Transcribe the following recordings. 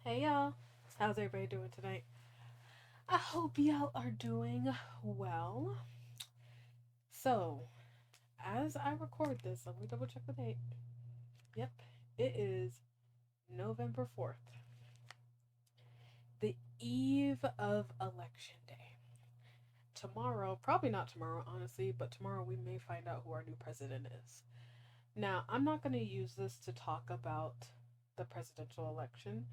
Hey y'all, how's everybody doing tonight? I hope y'all are doing well. So, as I record this, let me double check the date. Yep, it is November 4th, the eve of Election Day. Tomorrow, probably not tomorrow, honestly, but tomorrow we may find out who our new president is. Now, I'm not going to use this to talk about the presidential election.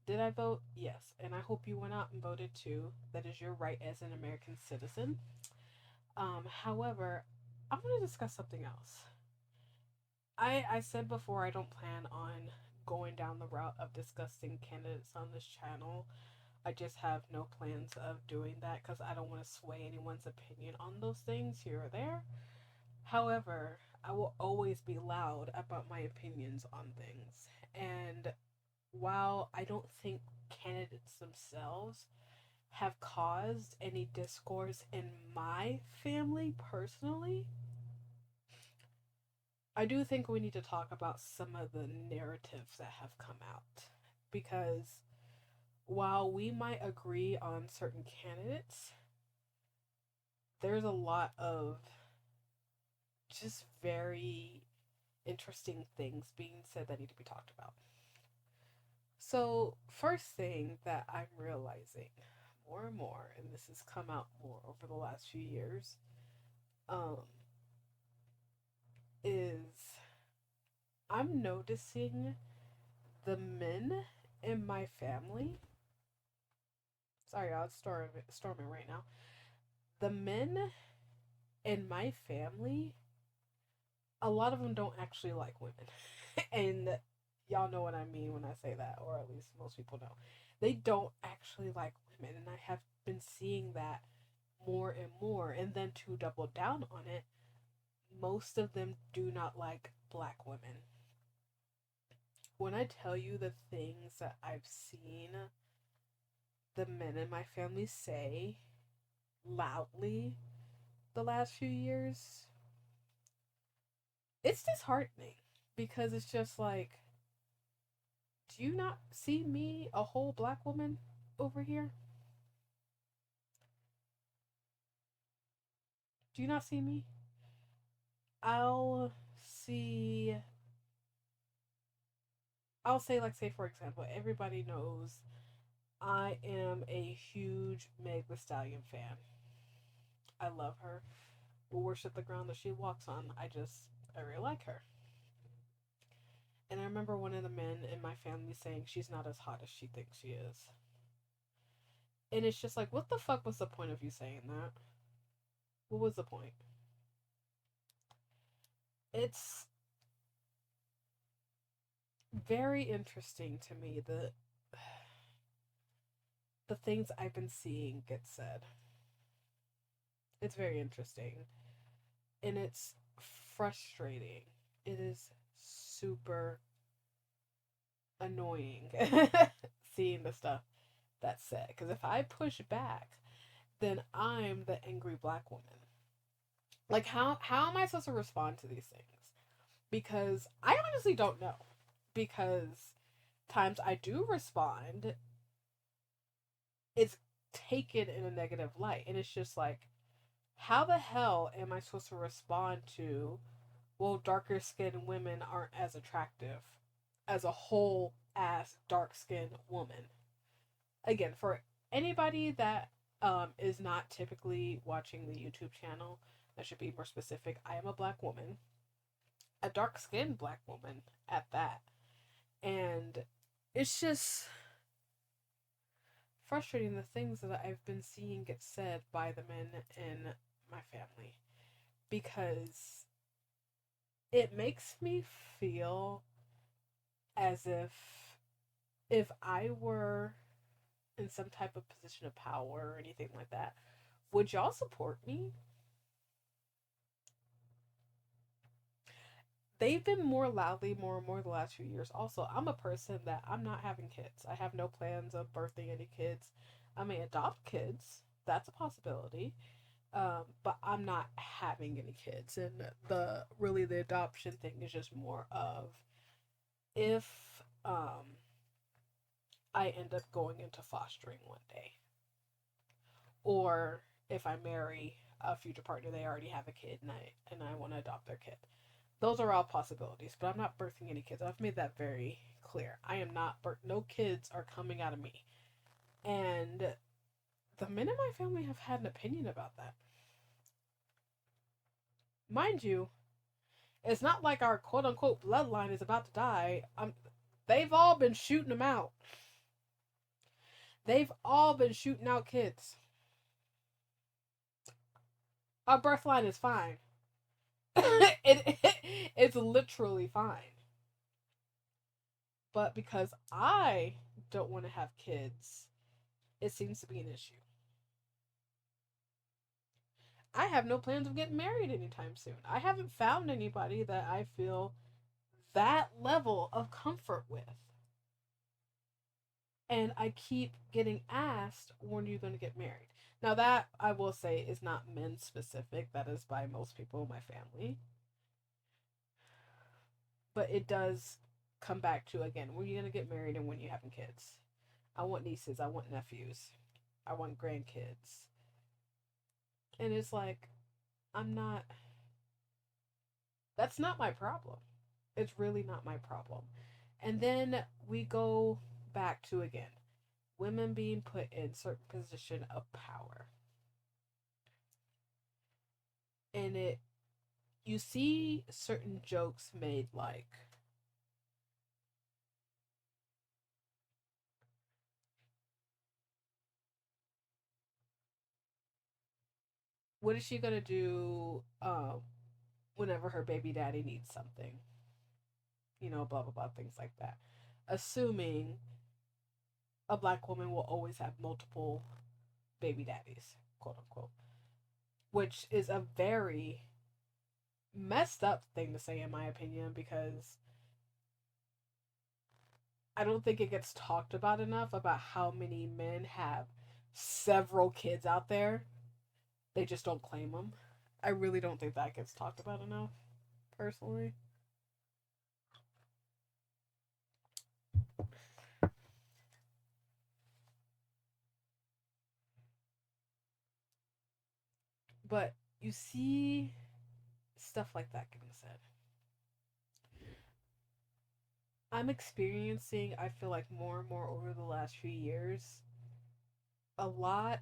Did I vote? Yes. And I hope you went out and voted too. That is your right as an American citizen. However, I want to discuss something else. I said before I don't plan on going down the route of discussing candidates on this channel. I just have no plans of doing that because I don't want to sway anyone's opinion on those things here or there. However, I will always be loud about my opinions on things. And while I don't think candidates themselves have caused any discourse in my family personally, I do think we need to talk about some of the narratives that have come out. Because while we might agree on certain candidates, there's a lot of just very interesting things being said that need to be talked about. So, first thing that I'm realizing more and more, and this has come out more over the last few years, um, is I'm noticing the men in my family. Sorry, y'all, it's storming right now. The men in my family, a lot of them don't actually like women. And y'all know what I mean when I say that, or at least most people know. They don't actually like women, and I have been seeing that more and more. And then to double down on it, most of them do not like black women. When I tell you the things that I've seen the men in my family say loudly the last few years, it's disheartening because it's just like, do you not see me, a whole black woman over here? Do you not see me? I'll see, I'll say, like, say, for example, everybody knows I am a huge Meg the Stallion fan. I love her. Will worship the ground that she walks on. I really like her. And I remember one of the men in my family saying she's not as hot as she thinks she is. And it's just like, what the fuck was the point of you saying that? What was the point? It's very interesting to me that the things I've been seeing get said. It's very interesting. And it's frustrating. It is super annoying seeing the stuff that's said. Because if I push back, then I'm the angry black woman. Like, how am I supposed to respond to these things? Because I honestly don't know. Because times I do respond, it's taken in a negative light. And it's just like, how the hell am I supposed to respond to, well, darker skinned women aren't as attractive as a whole ass dark skinned woman? Again, for anybody that is not typically watching the YouTube channel, I should be more specific. I am a black woman, a dark skinned black woman at that. And it's just frustrating the things that I've been seeing get said by the men in my family, because it makes me feel as if I were in some type of position of power or anything like that, would y'all support me? They've been more loudly, more and more the last few years. Also, I'm a person that I'm not having kids. I have no plans of birthing any kids. I may adopt kids. That's a possibility. But I'm not having any kids. And the adoption thing is just more of, if I end up going into fostering one day. Or if I marry a future partner, they already have a kid and I want to adopt their kid. Those are all possibilities, but I'm not birthing any kids. I've made that very clear. I am not no kids are coming out of me. And the men in my family have had an opinion about that. Mind you, it's not like our quote unquote bloodline is about to die. They've all been shooting them out. They've all been shooting out kids. Our birth line is fine. It's literally fine. But because I don't want to have kids, it seems to be an issue. I have no plans of getting married anytime soon. I haven't found anybody that I feel that level of comfort with. And I keep getting asked, when are you going to get married? Now, that I will say is not men specific, that is by most people in my family. But it does come back to, again, when are you going to get married and when you having kids? I want nieces, I want nephews, I want grandkids. And it's like, I'm not, that's not my problem. It's really not my problem. And then we go back to, again, women being put in certain position of power. And you see certain jokes made like, what is she gonna do whenever her baby daddy needs something? Blah blah blah, things like that. Assuming a black woman will always have multiple baby daddies, quote unquote. Which is a very messed up thing to say, in my opinion, because I don't think it gets talked about enough about how many men have several kids out there. They just don't claim them. I really don't think that gets talked about enough, personally. But you see stuff like that getting said. I'm experiencing, I feel like, more and more over the last few years, a lot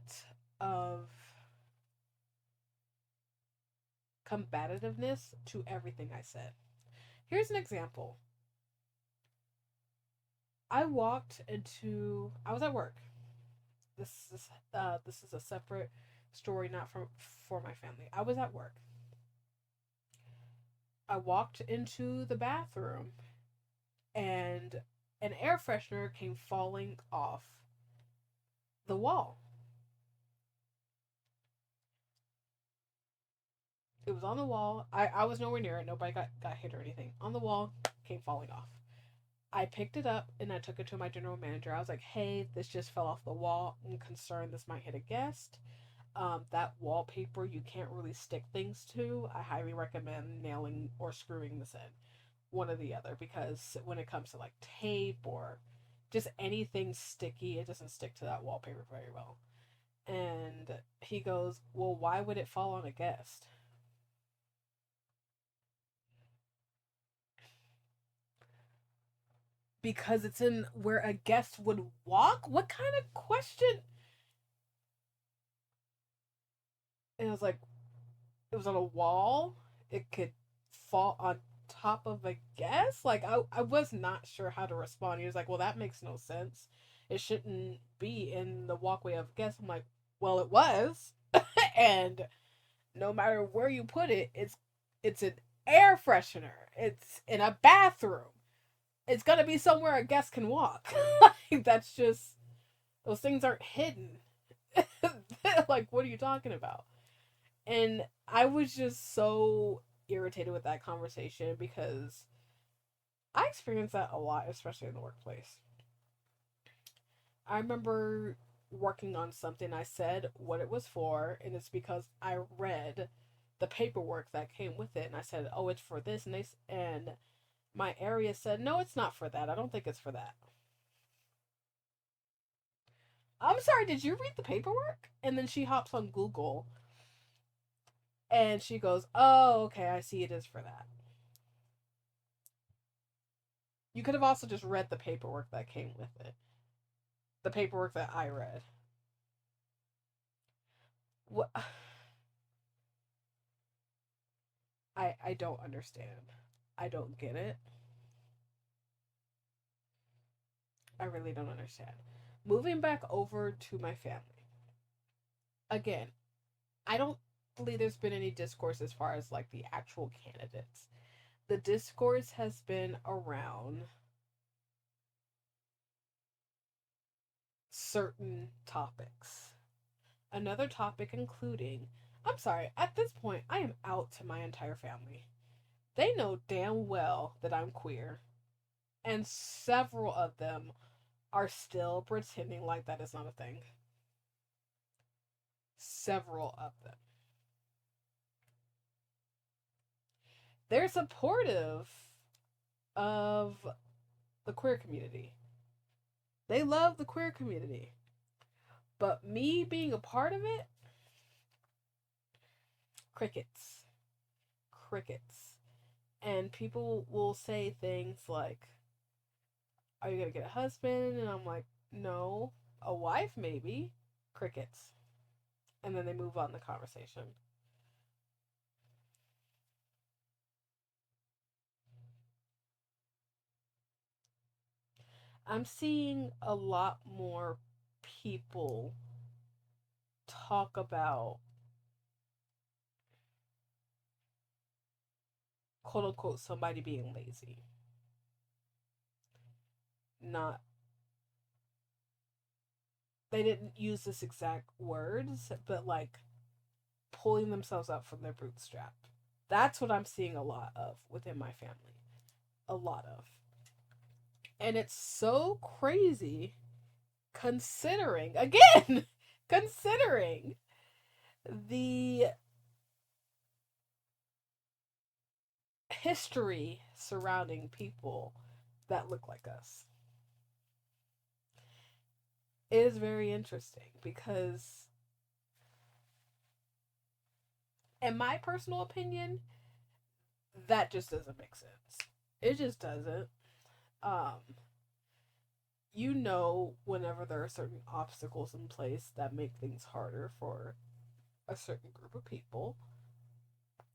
of combativeness to everything I said. Here's an example. I was at work. This is a separate story, not for my family. I was at work. I walked into the bathroom and an air freshener came falling off the wall. It was on the wall. I was nowhere near it. Nobody got hit or anything. On the wall, came falling off. I picked it up and I took it to my general manager. I was like, hey, this just fell off the wall. I'm concerned this might hit a guest. That wallpaper you can't really stick things to. I highly recommend nailing or screwing this in. One or the other, because when it comes to like tape or just anything sticky, it doesn't stick to that wallpaper very well. And he goes, well, why would it fall on a guest? Because it's in where a guest would walk? What kind of question? And I was like, it was on a wall. It could fall on top of a guest. Like, I was not sure how to respond. He was like, well, that makes no sense. It shouldn't be in the walkway of guests. I'm like, well, it was. And no matter where you put it, it's an air freshener. It's in a bathroom. It's gonna be somewhere a guest can walk. Like, that's just, those things aren't hidden. Like, what are you talking about? And I was just so irritated with that conversation because I experienced that a lot, especially in the workplace. I remember working on something, I said what it was for, and it's because I read the paperwork that came with it, and I said, "Oh, it's for this," and my area said, "No, it's not for that. I don't think it's for that." I'm sorry, did you read the paperwork? And then she hops on Google and she goes, oh, okay, I see it is for that. You could have also just read the paperwork that came with it. The paperwork that I read. What? I don't understand. I don't get it. I really don't understand. Moving back over to my family. Again, I don't believe there's been any discourse as far as like the actual candidates. The discourse has been around certain topics. Another topic including, I'm sorry, at this point, I am out to my entire family. They know damn well that I'm queer, and several of them are still pretending like that is not a thing. Several of them. They're supportive of the queer community. They love the queer community. But me being a part of it, crickets. Crickets. And people will say things like, are you going to get a husband? And I'm like, no. A wife, maybe. Crickets. And then they move on the conversation. I'm seeing a lot more people talk about quote unquote somebody being lazy. Not, they didn't use this exact words, but like pulling themselves up from their bootstrap. That's what I'm seeing a lot of within my family. A lot of. And it's so crazy considering, again, considering the history surrounding people that look like us. It is very interesting because, in my personal opinion, that just doesn't make sense. It just doesn't. Um, whenever there are certain obstacles in place that make things harder for a certain group of people,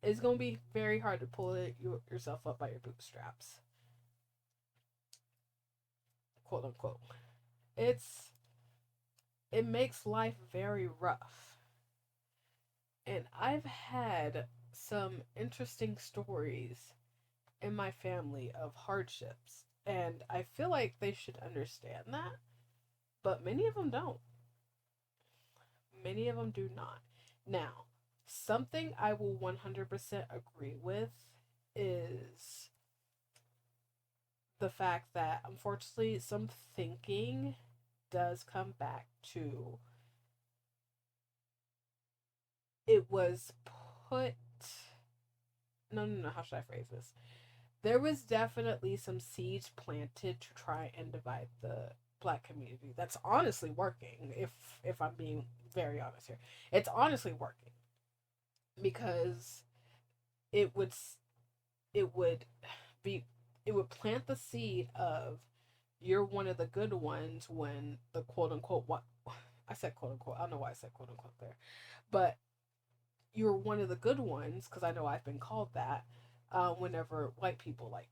it's going to be very hard to pull yourself up by your bootstraps, quote unquote. It's it makes life very rough. And I've had some interesting stories in my family of hardships, and I feel like they should understand that, but many of them don't. Many of them do not. Now, something I will 100% agree with is the fact that unfortunately some thinking does come back to it was put no, how should I phrase this? There was definitely some seeds planted to try and divide the black community. That's honestly working, if I'm being very honest here. It's honestly working because it would it would be it would plant the seed of you're one of the good ones when the quote unquote what I said quote unquote, I don't know why I said quote unquote there, but you're one of the good ones because I know I've been called that. Whenever white people like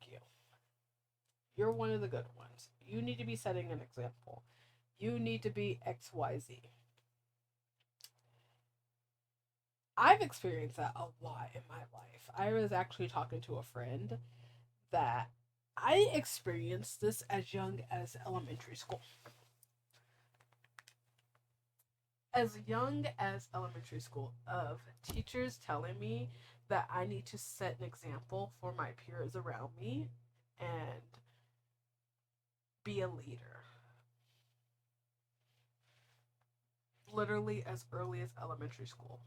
you're one of the good ones. You need to be setting an example. You need to be XYZ. I've experienced that a lot in my life. I was actually talking to a friend that I experienced this as young as elementary school. As young as elementary school, of teachers telling me that I need to set an example for my peers around me and be a leader. Literally as early as elementary school.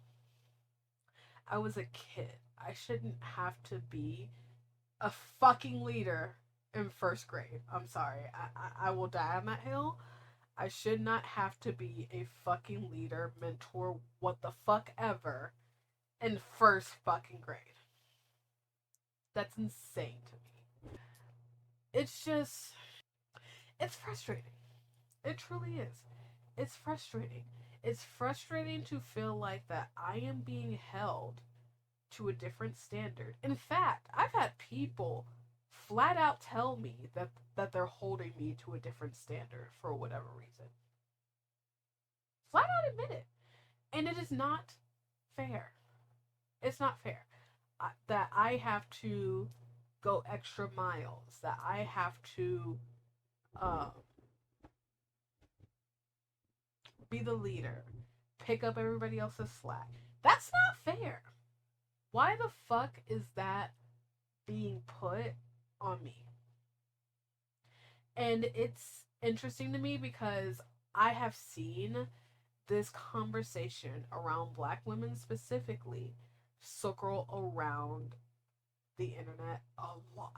I was a kid. I shouldn't have to be a fucking leader in first grade. I'm sorry. I will die on that hill. I should not have to be a fucking leader, mentor, what the fuck ever, in first fucking grade. That's insane to me. It's just, it's frustrating. It truly is. It's frustrating. It's frustrating to feel like that I am being held to a different standard. In fact, I've had people flat out tell me that they're holding me to a different standard for whatever reason. Flat out admit it. And it is not fair. It's not fair that I have to go extra miles, that I have to um, be the leader, pick up everybody else's slack. That's not fair. Why the fuck is that being put on me? And it's interesting to me because I have seen this conversation around black women specifically circle around the internet a lot.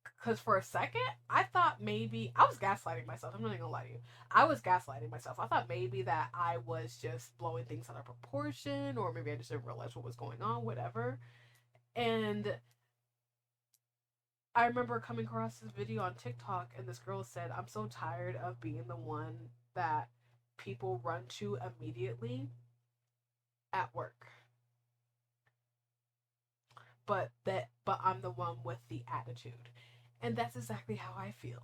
Because for a second, I thought maybe I was gaslighting myself. I'm not even gonna lie to you. I was gaslighting myself. I thought maybe that I was just blowing things out of proportion, or maybe I just didn't realize what was going on, whatever. And I remember coming across this video on TikTok, and this girl said, I'm so tired of being the one that people run to immediately at work. But I'm the one with the attitude. And that's exactly how I feel.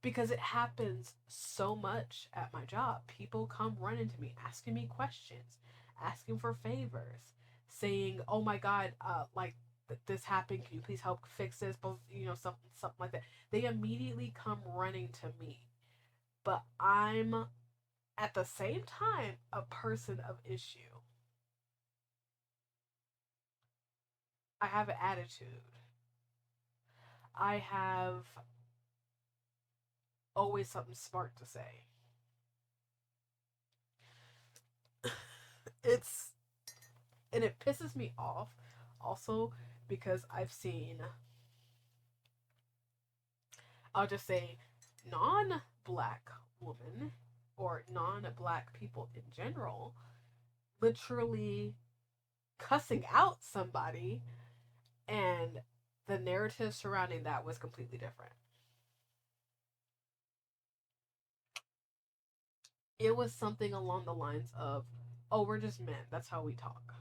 Because it happens so much at my job. People come running to me, asking me questions, asking for favors, saying, "Oh my God, like this happened. Can you please help fix this?" But something like that. They immediately come running to me, but I'm at the same time a person of issue. I have an attitude. I have always something smart to say. It's and it pisses me off also because I've seen, I'll just say, non-black women or non-black people in general literally cussing out somebody, and the narrative surrounding that was completely different. It was something along the lines of, "Oh, we're just men. That's how we talk."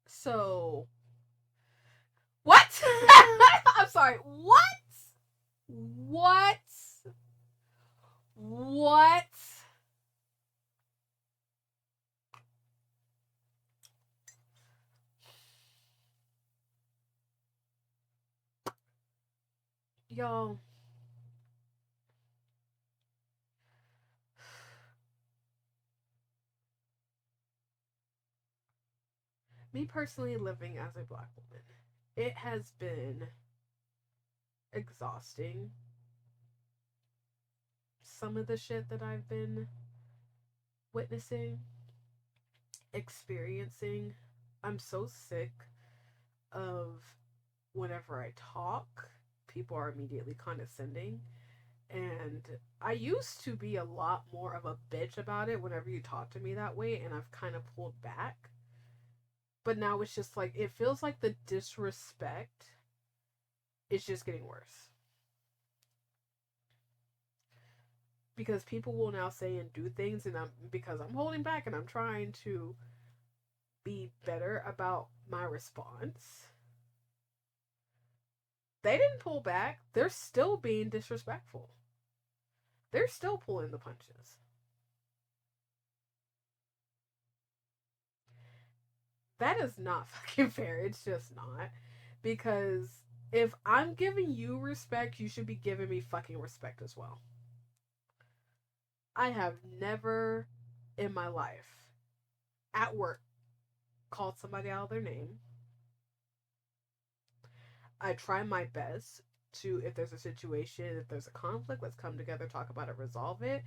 So, what? I'm sorry. What? What? What? Y'all, me personally living as a black woman, it has been exhausting. Some of the shit that I've been witnessing, experiencing. I'm so sick of whenever I talk, people are immediately condescending. And I used to be a lot more of a bitch about it whenever you talk to me that way, and I've kind of pulled back. But now it's just like, it feels like the disrespect is just getting worse. Because people will now say and do things, and because I'm holding back and I'm trying to be better about my response. They didn't pull back. They're still being disrespectful. They're still pulling the punches. That is not fucking fair. It's just not. Because if I'm giving you respect, you should be giving me fucking respect as well. I have never in my life at work called somebody out of their name. I try my best to, if there's a situation, if there's a conflict, let's come together, talk about it, resolve it.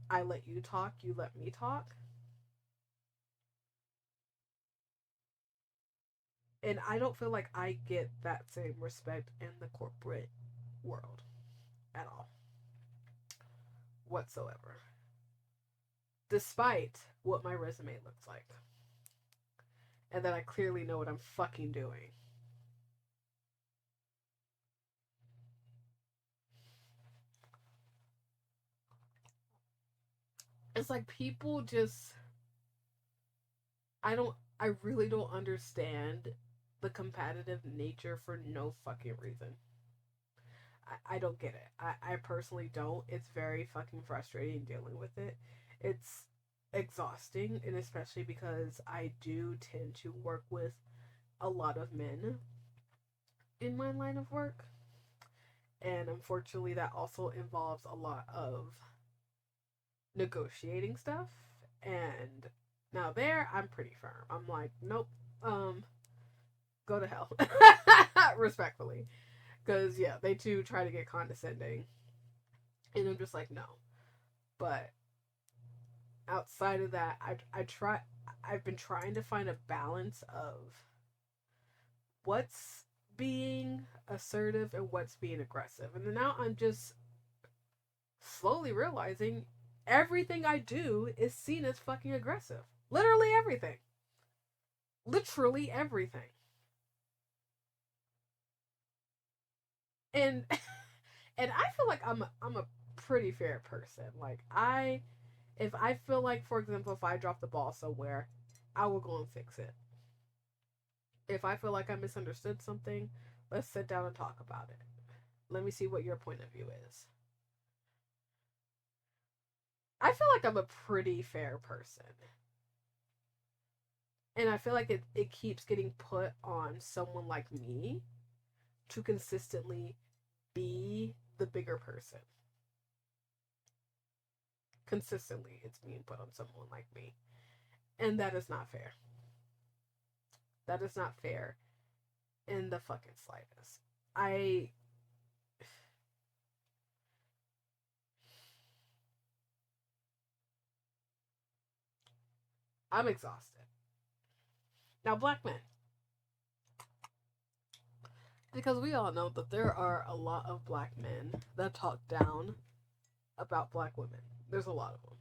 I let you talk, you let me talk. And I don't feel like I get that same respect in the corporate world at all, whatsoever, despite what my resume looks like. And that I clearly know what I'm fucking doing. It's like people just, I really don't understand the competitive nature for no fucking reason. I don't get it. I personally don't. It's very fucking frustrating dealing with it. It's exhausting, and especially because I do tend to work with a lot of men in my line of work. And unfortunately, that also involves a lot of negotiating stuff. And now there, I'm pretty firm. I'm like, nope, um, go to hell. Respectfully. Because, yeah, they too try to get condescending. And I'm just like, no. But outside of that, I've been trying to find a balance of what's being assertive and what's being aggressive. And now I'm just slowly realizing everything I do is seen as fucking aggressive. Literally everything. Literally everything. And and I feel like I'm a pretty fair person. Like if I feel like, for example, if I drop the ball somewhere, I will go and fix it. If I feel like I misunderstood something, let's sit down and talk about it. Let me see what your point of view is. I feel like I'm a pretty fair person. And I feel like it keeps getting put on someone like me to consistently be the bigger person. Consistently, it's being put on someone like me. And that is not fair. That is not fair in the fucking slightest. I'm exhausted. Now, black men. Because we all know that there are a lot of black men that talk down about black women. There's a lot of them.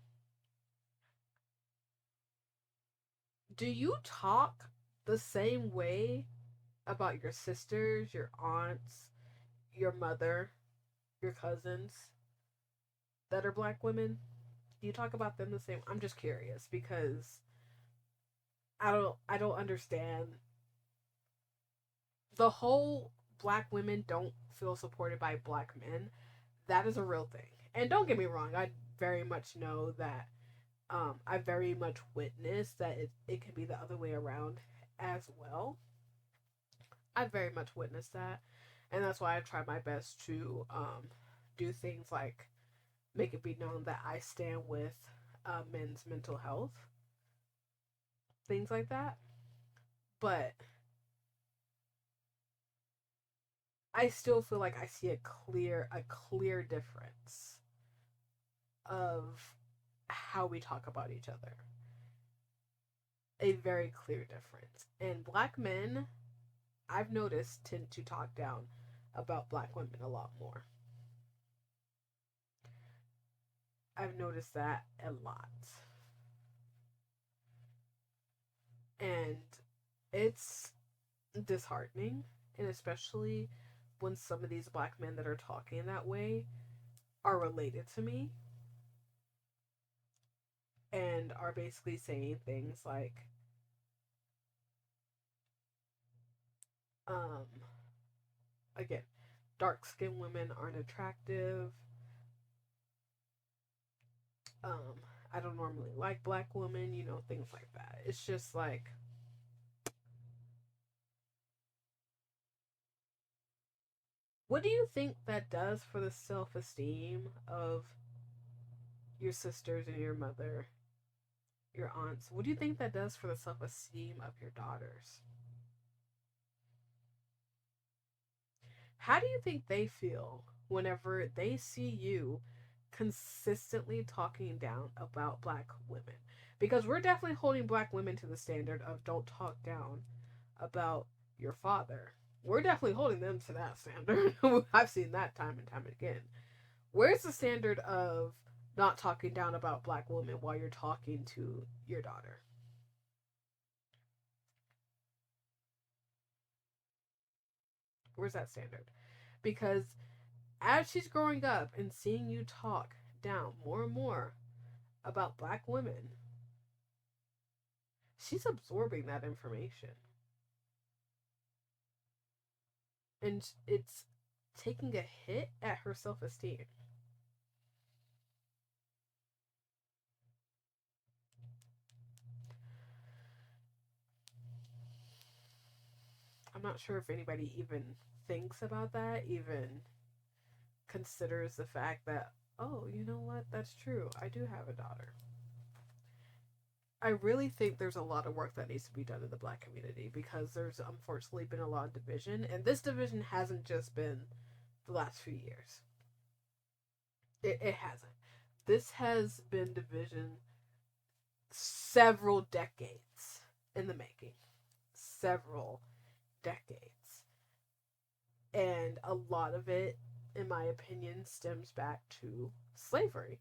Do you talk the same way about your sisters, your aunts, your mother, your cousins that are black women? Do you talk about them the same? I'm just curious because I don't understand the whole black women don't feel supported by black men. That is a real thing. And don't get me wrong, I very much know that I very much witnessed that it can be the other way around as well. I very much witnessed that. And that's why I try my best to do things like make it be known that I stand with men's mental health, things like that. But I still feel like I see a clear difference of how we talk about each other. A very clear difference. And black men, I've noticed, tend to talk down about black women a lot more. I've noticed that a lot. And it's disheartening, and especially when some of these black men that are talking that way are related to me and are basically saying things like, um, again, dark skinned women aren't attractive. Um, I don't normally like black women, things like that. It's just like, what do you think that does for the self esteem of your sisters and your mother, your aunts? What do you think that does for the self esteem of your daughters? How do you think they feel whenever they see you consistently talking down about black women? Because we're definitely holding black women to the standard of don't talk down about your father. We're definitely holding them to that standard. I've seen that time and time again. Where's the standard of not talking down about black women while you're talking to your daughter? Where's that standard? Because as she's growing up and seeing you talk down more and more about black women, she's absorbing that information. And it's taking a hit at her self esteem. I'm not sure if anybody even thinks about that, even considers the fact that, oh, you know what? That's true. I do have a daughter. I really think there's a lot of work that needs to be done in the black community because there's unfortunately been a lot of division, and this division hasn't just been the last few years. It hasn't. This has been division several decades in the making. Several decades. And a lot of it, in my opinion, stems back to slavery.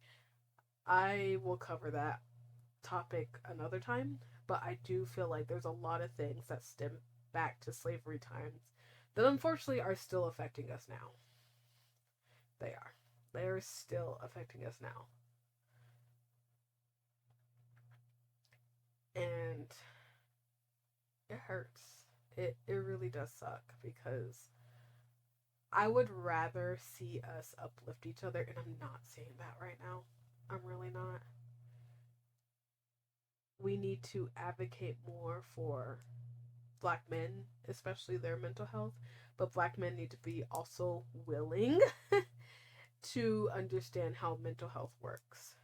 I will cover that topic another time, but I do feel like there's a lot of things that stem back to slavery times that unfortunately are still affecting us now. They are. They are still affecting us now. And it hurts. It really does suck because I would rather see us uplift each other, and I'm not seeing that right now. I'm really not. We need to advocate more for black men, especially their mental health, but black men need to be also willing to understand how mental health works.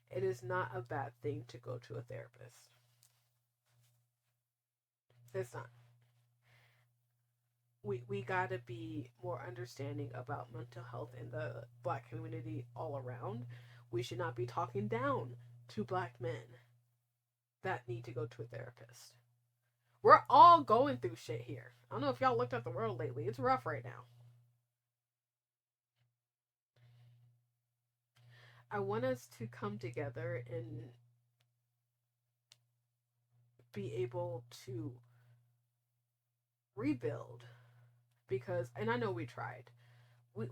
It is not a bad thing to go to a therapist. It's not. We got to be more understanding about mental health in the black community all around. We should not be talking down to black men that need to go to a therapist. We're all going through shit here. I don't know if y'all looked at the world lately. It's rough right now. I want us to come together and be able to rebuild because, and I know we tried.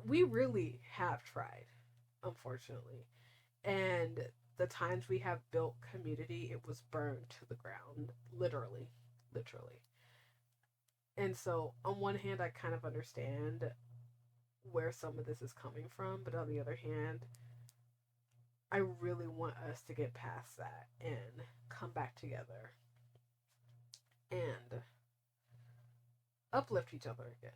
We really have tried, unfortunately. And the times we have built community, it was burned to the ground, literally. Literally. And so, on one hand, I kind of understand where some of this is coming from, but on the other hand, I really want us to get past that and come back together and uplift each other again.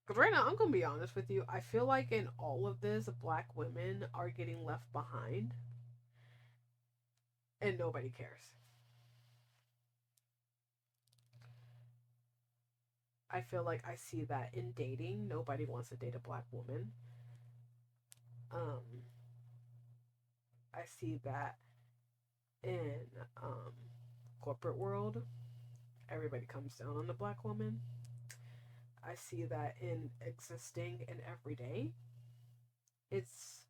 Because right now, I'm going to be honest with you, I feel like in all of this, black women are getting left behind and nobody cares. I feel like I see that in dating. Nobody wants to date a black woman. Um, I see that in corporate world. Everybody comes down on the black woman. I see that in existing and everyday. It's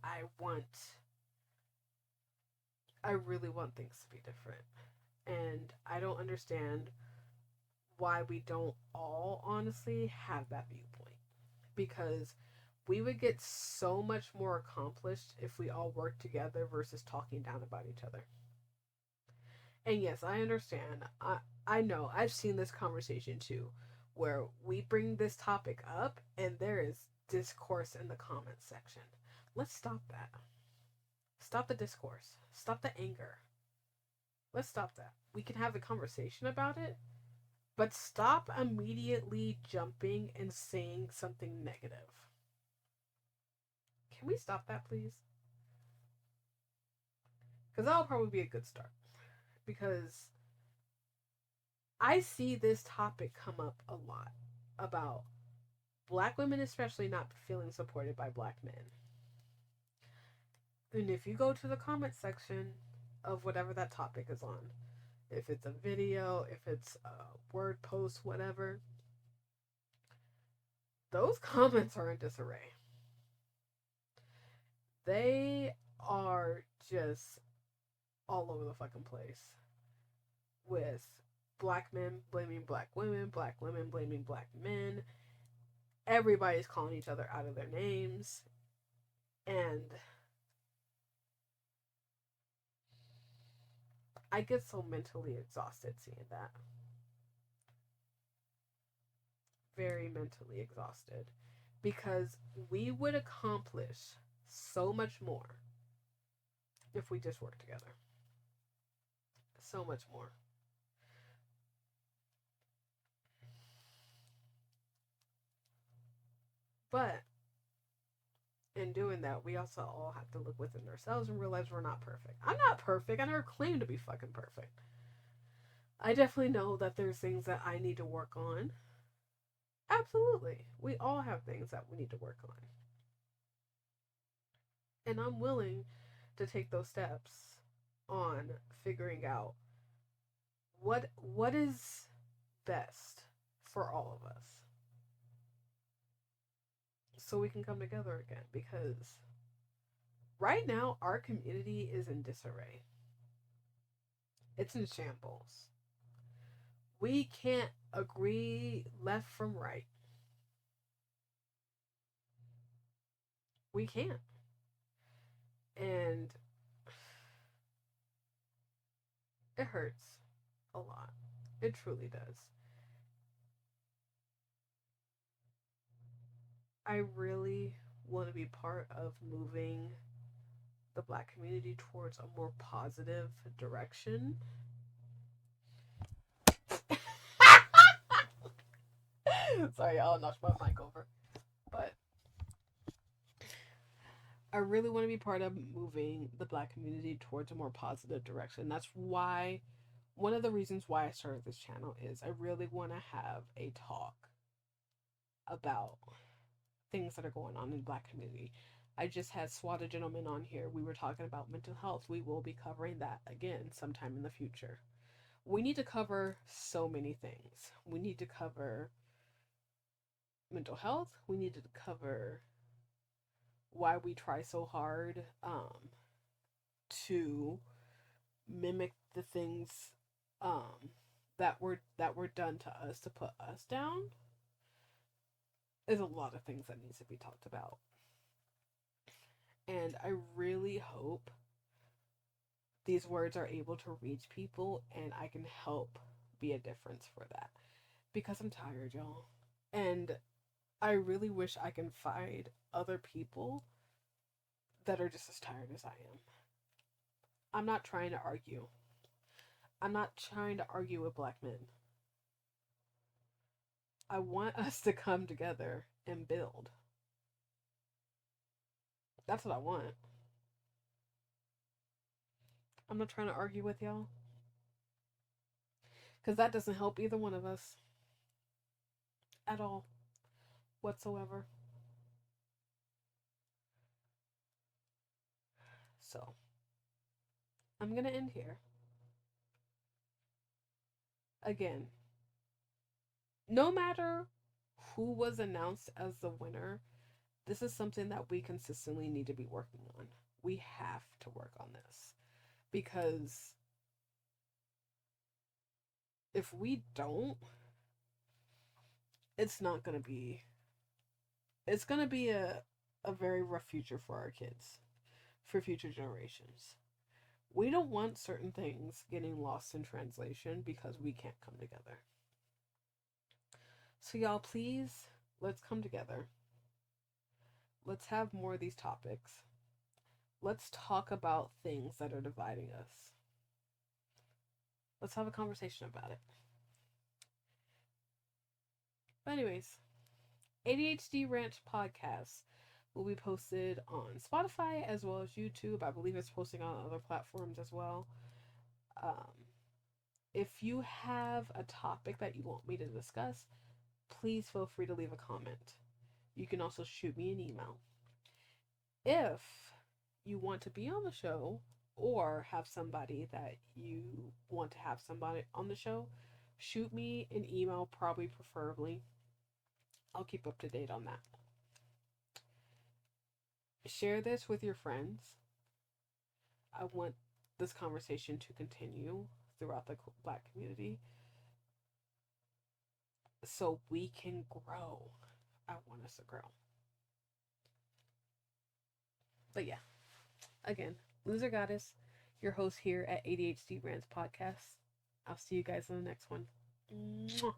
I want I really want things to be different. And I don't understand why we don't all honestly have that viewpoint. Because we would get so much more accomplished if we all worked together versus talking down about each other. And yes, I understand. I know. I've seen this conversation too, where we bring this topic up and there is discourse in the comments section. Let's stop that. Stop the discourse. Stop the anger. Let's stop that. We can have a conversation about it, but stop immediately jumping and saying something negative. Can we stop that, please? Because that'll probably be a good start. Because I see this topic come up a lot about Black women especially not feeling supported by black men. And if you go to the comment section of whatever that topic is on, if it's a video, if it's a word post, whatever, those comments are in disarray. They are just all over the fucking place with black men blaming black women blaming black men. Everybody's calling each other out of their names. And I get so mentally exhausted seeing that. Very mentally exhausted. Because we would accomplish so much more if we just work together. So much more. But in doing that, we also all have to look within ourselves and realize we're not perfect. I'm not perfect. I never claim to be fucking perfect. I definitely know that there's things that I need to work on. Absolutely. We all have things that we need to work on. And I'm willing to take those steps on figuring out what is best for all of us. So we can come together again, because right now our community is in disarray. It's in shambles. We can't agree left from right. We can't. And it hurts a lot. It truly does. I really want to be part of moving the black community towards a more positive direction. Sorry, I'll knock my mic over. But I really want to be part of moving the black community towards a more positive direction. That's why, one of the reasons why I started this channel is I really want to have a talk about things that are going on in the black community. I just had SWAT gentleman on here. We were talking about mental health. We will be covering that again sometime in the future. We need to cover so many things. We need to cover mental health. We need to cover why we try so hard to mimic the things that were done to us to put us down. There's a lot of things that needs to be talked about. And I really hope these words are able to reach people and I can help be a difference for that. Because I'm tired, y'all. And I really wish I can find other people that are just as tired as I am. I'm not trying to argue. I'm not trying to argue with black men. I want us to come together and build. That's what I want. I'm not trying to argue with y'all. Because that doesn't help either one of us. At all. Whatsoever. So, I'm going to end here. Again, no matter who was announced as the winner, this is something that we consistently need to be working on. We have to work on this. Because if we don't, it's not going to be... It's going to be a very rough future for our kids. For future generations. We don't want certain things getting lost in translation because we can't come together. So y'all, please, let's come together. Let's have more of these topics. Let's talk about things that are dividing us. Let's have a conversation about it. But anyways, ADHD Ranch Podcast will be posted on Spotify as well as YouTube. I believe it's posting on other platforms as well. If you have a topic that you want me to discuss, please feel free to leave a comment. You can also shoot me an email. If you want to be on the show or have somebody that you want to have somebody on the show, shoot me an email, probably preferably. I'll keep up to date on that. Share this with your friends. I want this conversation to continue throughout the Black community so we can grow. I want us to grow. But yeah, again, Loser Goddess, your host here at ADHD Rants Podcast. I'll see you guys in the next one. Mwah.